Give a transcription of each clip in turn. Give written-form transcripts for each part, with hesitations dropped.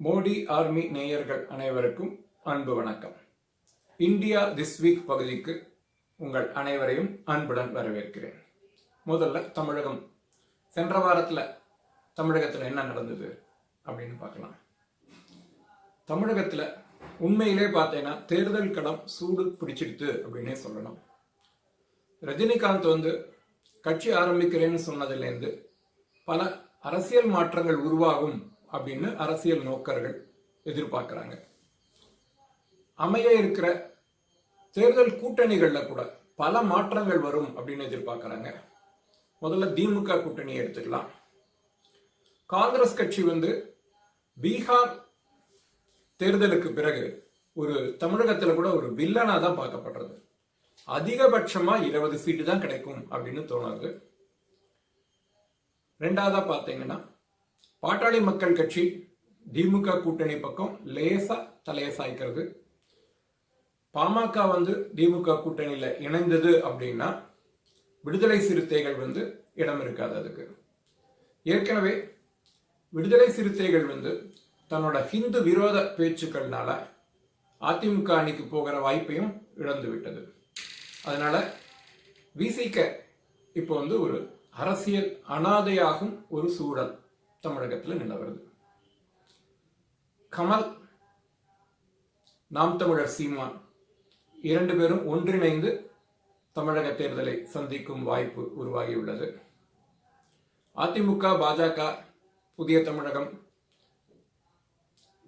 Modi army நேயர்கள் அனைவருக்கும் அன்பு வணக்கம். இந்தியா திஸ் வீக் பகுதிக்கு உங்கள் அனைவரையும் அன்புடன் வரவேற்கிறேன். முதல்ல தமிழகம், சென்ற வாரத்தில் தமிழகத்தில் என்ன நடந்தது அப்படின்னு பார்க்கலாம். தமிழகத்தில் உண்மையிலே பார்த்தீங்கன்னா தேர்தல் களம் சூடு பிடிச்சிடுது அப்படின்னே சொல்லணும். ரஜினிகாந்த் கட்சி ஆரம்பிக்கிறேன்னு சொன்னதுலேருந்து பல அரசியல் மாற்றங்கள் உருவாகும் அப்படின்னு அரசியல் நோக்கர்கள் எதிர்பார்க்கிறாங்க. அமைய இருக்கிற தேர்தல் கூட்டணிகள்ல கூட பல மாற்றங்கள் வரும் அப்படின்னு எதிர்பார்க்கிறாங்க. முதல்ல திமுக கூட்டணி எடுத்துக்கலாம். காங்கிரஸ் கட்சி பீகார் தேர்தலுக்கு பிறகு ஒரு தமிழகத்தில் கூட ஒரு வில்லனா தான் பார்க்கப்படுறது. அதிகபட்சமா 20 சீட்டு தான் கிடைக்கும் அப்படின்னு தோணுது. ரெண்டாவதா பார்த்தீங்கன்னா பாட்டாளி மக்கள் கட்சி திமுக கூட்டணி பக்கம் லேசா தலையை சாய்க்கிறது. பாமக திமுக கூட்டணியில இணைந்தது அப்படின்னா விடுதலை சிறுத்தைகள் இடம் இருக்காது. அதுக்கு ஏற்கனவே விடுதலை சிறுத்தைகள் தன்னோட ஹிந்து விரோத பேச்சுக்கள்னால அதிமுக அணிக்கு போகிற வாய்ப்பையும் இழந்து விட்டது. அதனால விசிக இப்போ ஒரு அரசியல் அனாதையாகும் ஒரு சூழல் தமிழகத்தில் நிலவருது. கமல், நாம் தமிழர் சீமான் இரண்டு பேரும் ஒன்றிணைந்து தமிழக தேர்தலை சந்திக்கும் வாய்ப்பு உருவாகியுள்ளது. அதிமுக, பாஜக, புதிய தமிழகம்,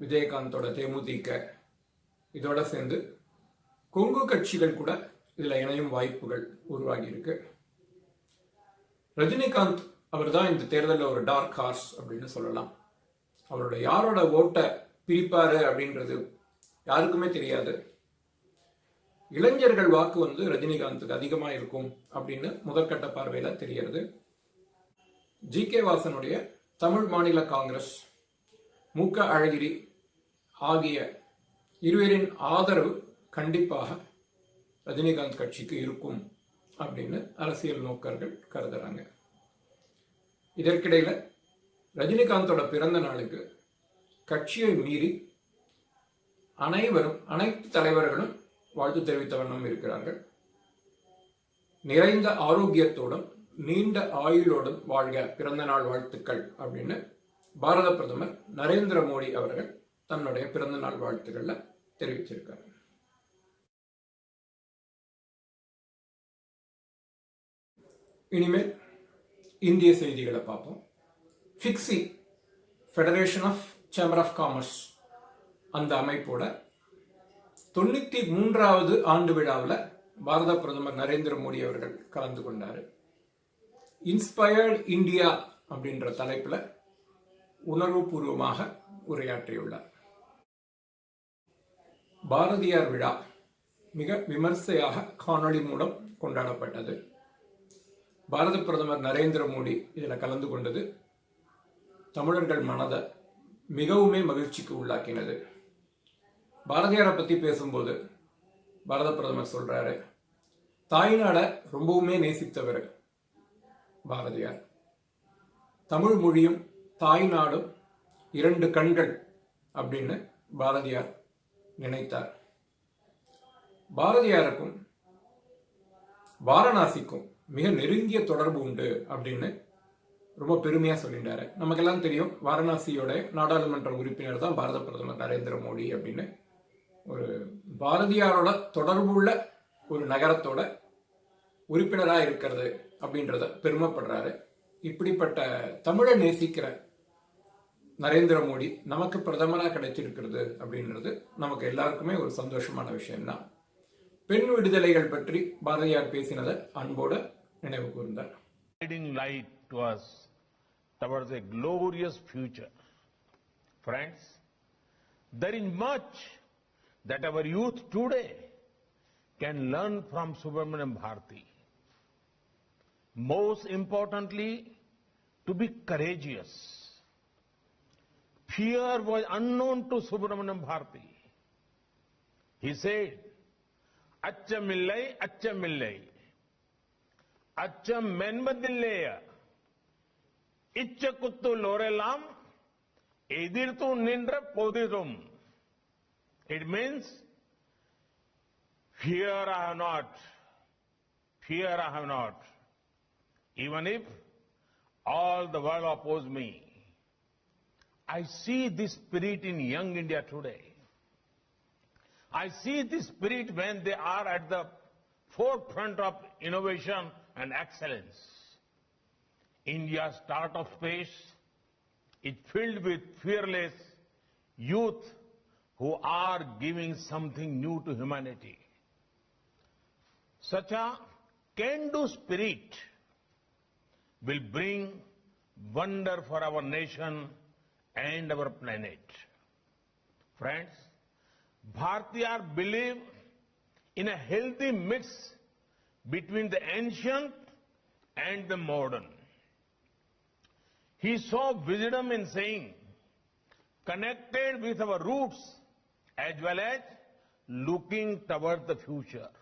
விஜயகாந்தோட தேமுதிக இதோட சேர்ந்து கொங்கு கட்சிகள் கூட இதுல இணையும் வாய்ப்புகள் உருவாகி இருக்கு. ரஜினிகாந்த் அவர் தான் இந்த தேர்தலில் ஒரு டார்க் ஹார்ஸ் அப்படின்னு சொல்லலாம். அவரோட யாரோட ஓட்டை பிரிப்பாரு அப்படின்றது யாருக்குமே தெரியாது. இளைஞர்கள் வாக்கு ரஜினிகாந்துக்கு அதிகமா இருக்கும் அப்படின்னு முதற்கட்ட பார்வையில தெரிகிறது. ஜி.கே. வாசனுடைய தமிழ் மாநில காங்கிரஸ், மு.க. அழகிரி ஆகிய இருவரின் ஆதரவு கண்டிப்பாக ரஜினிகாந்த் கட்சிக்கு இருக்கும் அப்படின்னு அரசியல் நோக்கர்கள் கருதுறாங்க. இதற்கிடையில ரஜினிகாந்தோட பிறந்த நாளுக்கு கட்சியை மீறி அனைத்து தலைவர்களும் வாழ்த்து தெரிவித்த வண்ணம் இருக்கிறார்கள். நிறைந்த ஆரோக்கியத்தோடும் நீண்ட ஆயுளோடும் வாழ்க, பிறந்த நாள் வாழ்த்துக்கள் அப்படின்னு பாரத பிரதமர் நரேந்திர மோடி அவர்கள் தன்னுடைய பிறந்த நாள் வாழ்த்துக்கள்ல தெரிவிச்சிருக்காரு. இனிமேல் இந்திய செய்திகளை பார்ப்போம். FICCI, federation of chamber of commerce, அந்த அமைப்போட 93வது ஆண்டு விழாவில் பாரத பிரதமர் நரேந்திர மோடி அவர்கள் கலந்து கொண்டார். இன்ஸ்பயர்ட் இந்தியா அப்படின்ற தலைப்பில் உணர்வுபூர்வமாக உரையாற்றியுள்ளார். பாரதியார் விழா மிக விமர்சையாக காணொளி மூலம் கொண்டாடப்பட்டது. பாரத பிரதமர் நரேந்திர மோடி இதில் கலந்து கொண்டது தமிழர்கள் மனதை மிகவுமே மகிழ்ச்சிக்கு உள்ளாக்கினது. பாரதியாரை பற்றி பேசும்போது பாரத பிரதமர் சொல்றாரு, தாய்நாடை ரொம்பவுமே நேசித்தவர் பாரதியார். தமிழ் மொழியும் தாய்நாடும் இரண்டு கண்கள் அப்படின்னு பாரதியார் நினைத்தார். பாரதியாருக்கும் வாரணாசிக்கும் மிக நெருங்கிய தொடர்பு உண்டு அப்படின்னு ரொம்ப பெருமையா சொல்லிட்டாரு. நமக்கெல்லாம் தெரியும், வாரணாசியோட நாடாளுமன்ற உறுப்பினர் தான் பாரத பிரதமர் நரேந்திர மோடி அப்படின்னு. ஒரு பாரதியாரோட தொடர்புள்ள ஒரு நகரத்தோட உறுப்பினராக இருக்கிறது அப்படின்றத பெருமைப்படுறாரு. இப்படிப்பட்ட தமிழை நேசிக்கிற நரேந்திர மோடி நமக்கு பிரதமராக கிடைச்சிருக்கிறது அப்படின்றது நமக்கு எல்லாருக்குமே ஒரு சந்தோஷமான விஷயம்தான். பெண் விடுதலைகள் பற்றி பாரதியார் பேசினதை அன்போட நினைவு கூர்ந்தார். Light to us towards a glorious future. Friends, there is much that our youth today can learn from Subramaniam Bharati. Most importantly, to be courageous. Fear was unknown to Subramaniam Bharati. He said, "Achcha millai. Acham menbadilleya. Ichcha kuttu lorelam. Edirtu nindra poditum. It means fear I have not. Fear I have not. Even if all the world oppose me. I see this spirit in young India today. I see this spirit when they are at the forefront of innovation and excellence. India's startup space is filled with fearless youth who are giving something new to humanity. Such a can-do spirit will bring wonder for our nation and our planet. Friends, Bhartiyas believe in a healthy mix between the ancient and the modern. He saw wisdom in saying, connected with our roots as well as looking toward the future.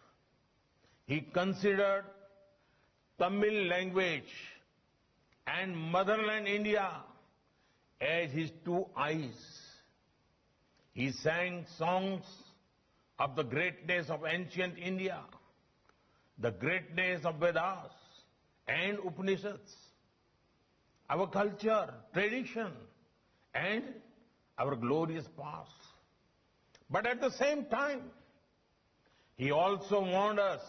He considered Tamil language and motherland India as his two eyes. He sang songs of the greatness of ancient India, the greatness of Vedas and Upanishads, our culture, tradition, and our glorious past. But at the same time, he also warned us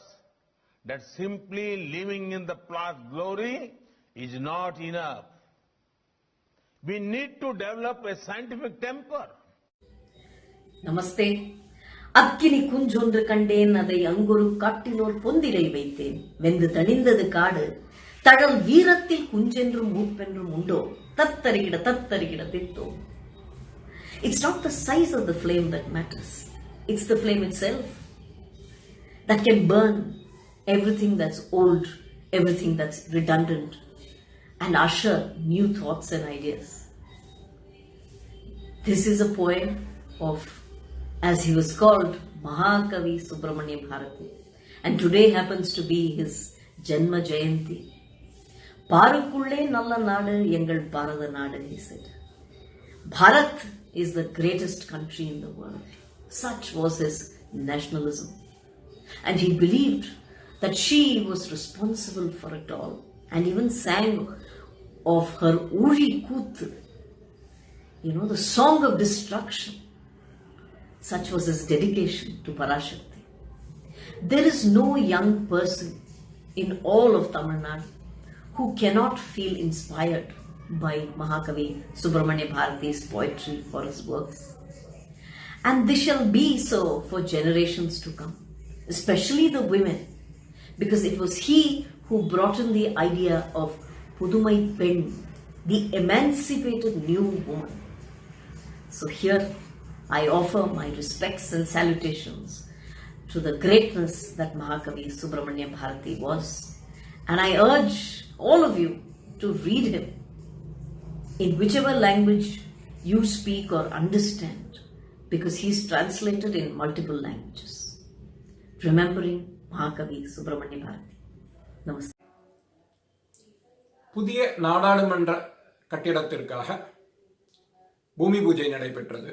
that simply living in the past glory is not enough. We need to develop a scientific temper. நமஸ்தே. அக்கினி குஞ்சொன்று கண்டேன், அதை அங்கொரு காட்டினோர் பொந்திலை வைத்தேன். வெந்து தணிந்தது காடு, தழல் வீரத்தில் குஞ்சென்றும் மூப்பென்றும் உண்டோ, தத்தரிகிட தத்தரிகிட தித்தோம். It's not the size of the flame that matters. It's the flame itself that can burn everything that's old, everything that's redundant, and usher new thoughts and ideas. This is a poem of, as he was called, Mahakavi Subramanya Bharati. And today happens to be his Janma Jayanti. Parukulle Nalla Nadu Yengal Bharata Nadu, he said. Bharat is the greatest country in the world. Such was his nationalism. And he believed that she was responsible for it all, and even sang of her Uri Kuthu, the song of destruction. Such was his dedication to Parashakti. There is no young person in all of Tamil Nadu who cannot feel inspired by Mahakavi Subramanya Bharati's poetry or his works. And this shall be so for generations to come, especially the women, because it was he who brought in the idea of Pudumai Pen, the emancipated new woman. So here I offer my respects and salutations to the greatness that Mahakavi Subramanya Bharati was. And I urge all of you to read him in whichever language you speak or understand, because he's translated in multiple languages. Remembering Mahakavi Subramanya Bharati. Namaste. புதிய நாடாளுமன்ற கட்டிடத்திற்காக பூமி பூஜை நடைபெற்றது.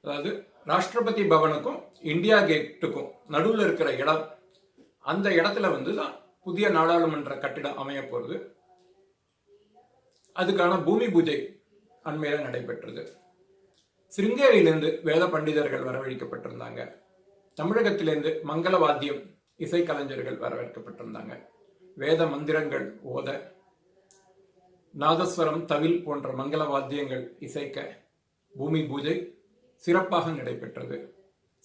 அதாவது ராஷ்டிரபதி பவனுக்கும் India கேட்டுக்கும் நடுவில் இருக்கிற இடம், அந்த இடத்துல தான் புதிய நாடாளுமன்ற கட்டிடம் அமைய போகிறது. அதுக்கான பூமி பூஜை அண்மையில் நடைபெற்றது. சிருங்கேரியிலிருந்து வேத பண்டிதர்கள் வரவழைக்கப்பட்டிருந்தாங்க. தமிழகத்திலிருந்து மங்கள வாத்தியம் இசைக்கலைஞர்கள் வரவேற்கப்பட்டிருந்தாங்க. வேத மந்திரங்கள் ஓத, நாதஸ்வரம், தவில் போன்ற மங்கள வாத்தியங்கள் இசைக்க பூமி பூஜை சிறப்பாக நடைபெற்றது.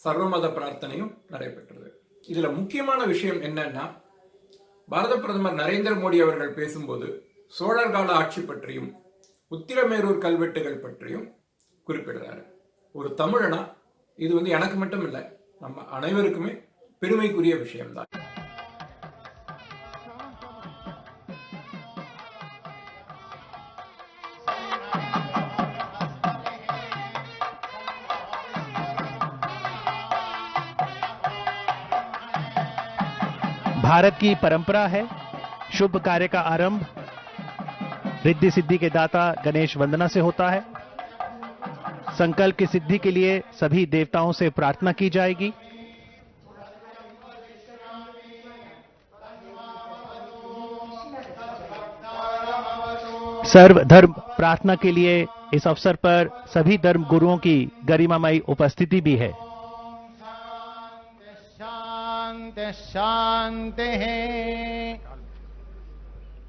சர்வமத பிரார்த்தனையும் நடைபெற்றது. இதுல முக்கியமான விஷயம் என்னன்னா, பாரத பிரதமர் நரேந்திர மோடி அவர்கள் பேசும்போது சோழர் கால ஆட்சி பற்றியும் உத்திரமேரூர் கல்வெட்டுகள் பற்றியும் குறிப்பிடுறாரு. ஒரு தமிழனா இது எனக்கு மட்டும் இல்லை, நம்ம அனைவருக்குமே பெருமைக்குரிய விஷயம்தான். भारत की परंपरा है शुभ कार्य का आरंभ रिद्धि सिद्धि के दाता गणेश वंदना से होता है। संकल्प की सिद्धि के लिए सभी देवताओं से प्रार्थना की जाएगी। सर्वधर्म प्रार्थना के लिए इस अवसर पर सभी धर्म गुरुओं की गरिमामयी उपस्थिति भी है। शांति शांति है।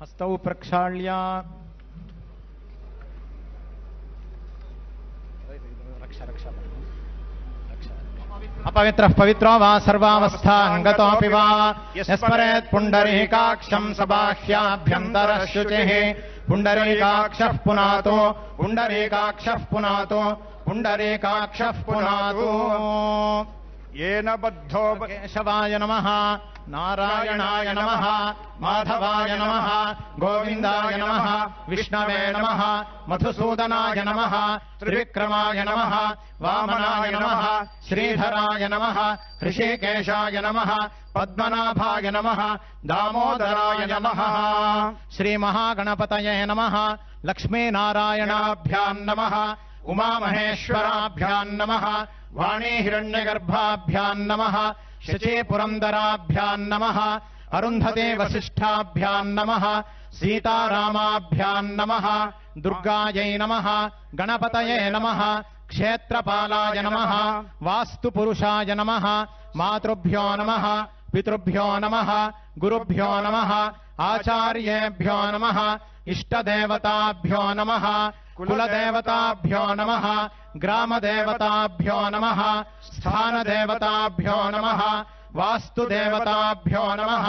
हस्तौ प्रक्षाल्य अपवित्रः पवित्रो वा सर्वावस्थाङ्गतोऽपि वा यस्मरेत् पुण्डरीकाक्षं सबाह्याभ्यन्तरः शुचिः पुण्डरीकाक्षः पुनातो पुण्डरीकाक्षः पुनातो पुण्डरीकाक्षः पुनातो येन बद्धो केशवाय नमः नारायणाय नमः माधवाय नमः गोविन्दाय नमः विष्णवे नमः मधुसूदनाय नमः त्रिविक्रमाय नमः वामनाय नमः श्रीधराय नमः ऋषिकेशाय नमः पद्मनाभाय नमः दामोदराय नमः श्रीमहागणपतये नमः लक्ष्मीनारायणाभ्यां नमः उमामहेश्वराभ्यां नमः वाणी हिरण्यगर्भाभ्यां नमः शची पुरन्दराभ्यां नमः अरुन्धते वसिष्ठाभ्यां नमः सीतारामाभ्यां नमः दुर्गायै नमः गणपतये नमः क्षेत्रपालाय नमः वास्तुपुरुषाय नमः मातृभ्यो नमः पितृभ्यो नमः गुरुभ्यो नमः आचार्येभ्यो नमः इष्टदेवताभ्यो नमः कुलदेवताभ्यो नमः ग्रामदेवताभ्यो नमः स्थानदेवताभ्यो नमः वास्तुदेवताभ्यो नमः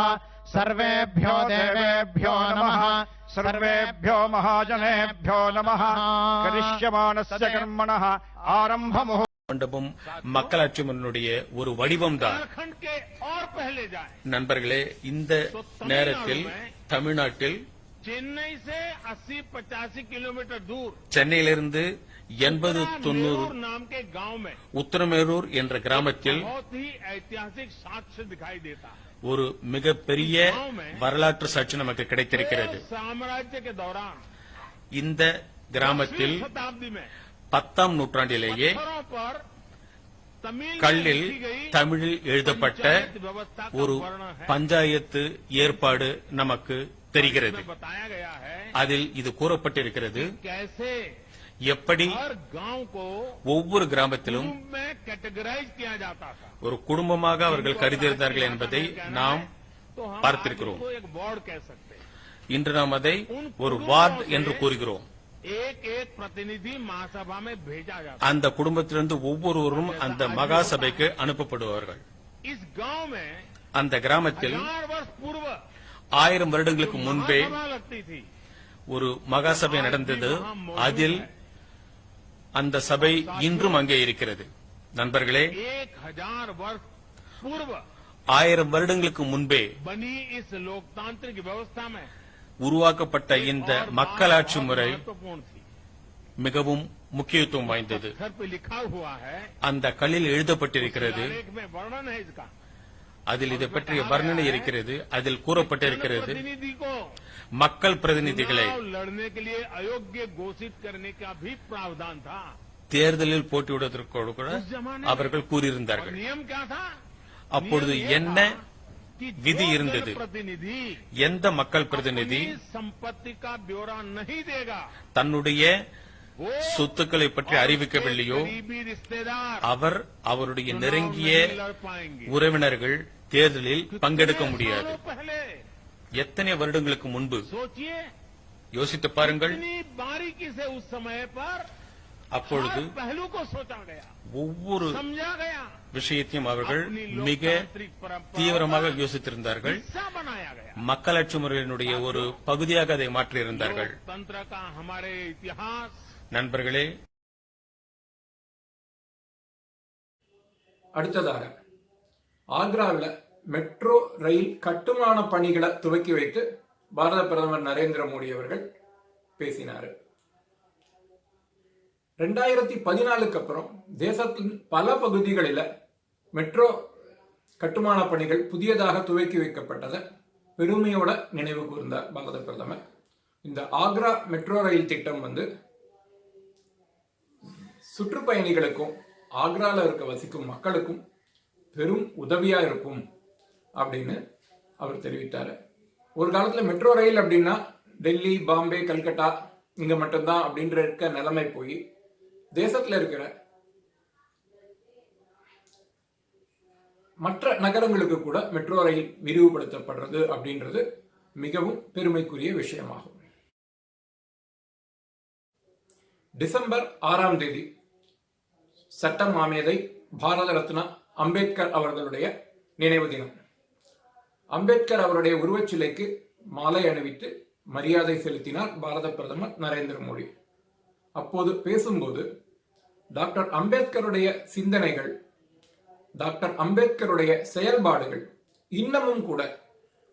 सर्वेभ्यो देवेभ्यो नमः सर्वेभ्यो महाजनेभ्यो नमः करिष्यमाणस्य कर्मणः आरम्भमुहूर्तः மண்டபம் மக்களாட்சி முன்னுடைய ஒரு வடிவம்தான். நண்பர்களே, இந்த நேரத்தில் தமிழ்நாட்டில் चेन्नई से 80-85 किलोमीटर दूर சென்னையிலிருந்து 80-90 नाम के गांव में உத்தரமேரூர் என்ற கிராமத்தில் बहुत ही ऐतिहासिक साक्ष्य दिखाई देता है। ஒரு மிகப்பெரிய வரலாற்று சாட்சி நமக்கு கிடைத்திருக்கிறது. साम्राज्य के दौरान இந்த கிராமத்தில் शताब्दी में 10ஆம் நூற்றாண்டிலேயே पत्थरों पर तमिल கல்லில் தமிழில் எழுதப்பட்ட ஒரு பஞ்சாயத்து ஏற்பாடு நமக்கு தெரிகிறது. बताया गया है அதில் இது கூறப்பட்டிருக்கிறது, कैसे எப்படி हर गांव को ஒவ்வொரு கிராமத்திலும் ग्रुप में कैटेगराइज किया जाता था। ஒரு குடும்பமாக அவர்கள் கருதியிருந்தார்கள் என்பதை நாம் तो हम பார்த்திருக்கிறோம். आज उसको एक वार्ड कह सकते हैं। இன்று நாம் அதை ஒரு வார்டு என்று கூறுகிறோம். एक एक प्रतिनिधि महासभा में भेजा जाता அந்த குடும்பத்திலிருந்து ஒவ்வொருவரும் அந்த மகா சபைக்கு அனுப்பப்படுவார்கள். है। इस गांव में அந்த கிராமத்தில் 1000 वर्ष पूर्व 1000 வருடங்களுக்கு முன்பே महासभा लगती थी। ஒரு மகா சபை நடந்தது. அதில் அந்த சபை இன்றும் அங்கே இருக்கிறது. நண்பர்களே, 1000 वर्ष पूर्व 1000 வருடங்களுக்கு முன்பே बनी इस लोकतांत्रिक व्यवस्था में உருவாக்கப்பட்ட இந்த மக்களாட்சி முறை महत्वपूर्ण थी। மிகவும் முக்கியத்துவம் வாய்ந்தது. घर पे लिखा हुआ है, அந்த கல்லில் எழுதப்பட்டிருக்கிறது. आलेख में वर्णन है इसका। அதில் இதை பற்றிய வர்ணனை இருக்கிறது. அதில் கூறப்பட்டிருக்கிறது, प्रतिनिधि को மக்கள் பிரதிநிதிகளை चुनाव लड़ने के लिए अयोग्य घोषित करने का भी प्रावधान था। தேர்தலில் போட்டியிடுவதற்கோடு கூட उस जमाने அவர்கள் और கூறியிருந்தார்கள். नियम क्या था? அப்பொழுது नियम ये என்ன था कि விதி जो இருந்தது? जनप्रतिनिधि எந்த மக்கள் பிரதிநிதி अपनी संपत्ति का ब्यौरा नहीं देगा, தன்னுடைய वो சொத்துக்களை பற்றி அறிவிக்கவில்லையோ करीबी रिश्तेदार அவர் அவருடைய चुनाव நெருங்கிய नहीं लड़ पाएंगे। உறவினர்கள் தேர்தலில் பங்கெடுக்க कितने முடியாது. सालों पहले எத்தனை வருடங்களுக்கு முன்பு सोचिए, யோசித்து பாருங்கள். इतनी बारीकी से उस समय पर அப்பொழுது हर पहलू को सोचा गया, ஒவ்வொரு समझा गया, விஷயத்தையும் அவர்கள் अपनी மிக लोकतांत्रिक परंपरा தீவிரமாக का யோசித்திருந்தார்கள். हिस्सा बनाया गया। மக்களாட்சி முறையினுடைய ஒரு பகுதியாக அதை மாற்றியிருந்தார்கள். लोकतंत्र का हमारे इतिहास நண்பர்களே, அடுத்ததாக ஆக்ராவில் மெட்ரோ ரயில் கட்டுமான பணிகளை துவக்கி வைத்து பாரத பிரதமர் நரேந்திர மோடி அவர்கள் பேசினார். 2014 அப்புறம் தேசத்தின் பல பகுதிகளில் மெட்ரோ கட்டுமான பணிகள் புதியதாக துவக்கி வைக்கப்பட்டதை பெருமையோட நினைவு கூர்ந்தார் பாரத பிரதமர். இந்த ஆக்ரா மெட்ரோ ரயில் திட்டம் சுற்றுப்பயணிகளுக்கும் ஆக்ரால இருக்க வசிக்கும் மக்களுக்கும் பெரும் உதவியா இருக்கும் அப்படின்னு அவர் தெரிவித்தார். ஒரு காலத்துல மெட்ரோ ரயில் அப்படின்னா டெல்லி, பாம்பே, கல்கட்டா இங்க மட்டும்தான் அப்படின்ற இருக்க நிலைமை போய் தேசத்துல இருக்கிற மற்ற நகரங்களுக்கு கூட மெட்ரோ ரயில் விரிவுபடுத்தப்படுறது அப்படின்றது மிகவும் பெருமைக்குரிய விஷயமாகும். டிசம்பர் 6ஆம் தேதி சட்ட மாமேதை பாரத ரத்னா அம்பேத்கர் அவர்களுடைய நினைவு தினம். அம்பேத்கர் அவருடைய உருவச்சிலைக்கு மாலை அணிவித்து மரியாதை செலுத்தினார் பாரத பிரதமர் நரேந்திர மோடி. அப்போது பேசும்போது டாக்டர் அம்பேத்கருடைய சிந்தனைகள், டாக்டர் அம்பேத்கருடைய செயல்பாடுகள் இன்னமும் கூட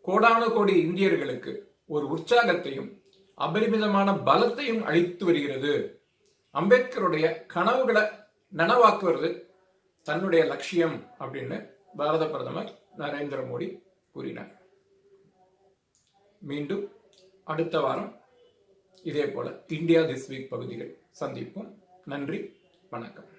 கோடான கோடி இந்தியர்களுக்கு ஒரு உற்சாகத்தையும் அபரிமிதமான பலத்தையும் அளித்து வருகிறது. அம்பேத்கருடைய கனவுகளை நனவாக்குவது தன்னுடைய லட்சியம் அப்படின்னு பாரத பிரதமர் நரேந்திர மோடி கூறினார். மீண்டும் அடுத்த வாரம் இதே போல இந்தியா திஸ் வீக் பகுதிகள் சந்திப்போம். நன்றி, வணக்கம்.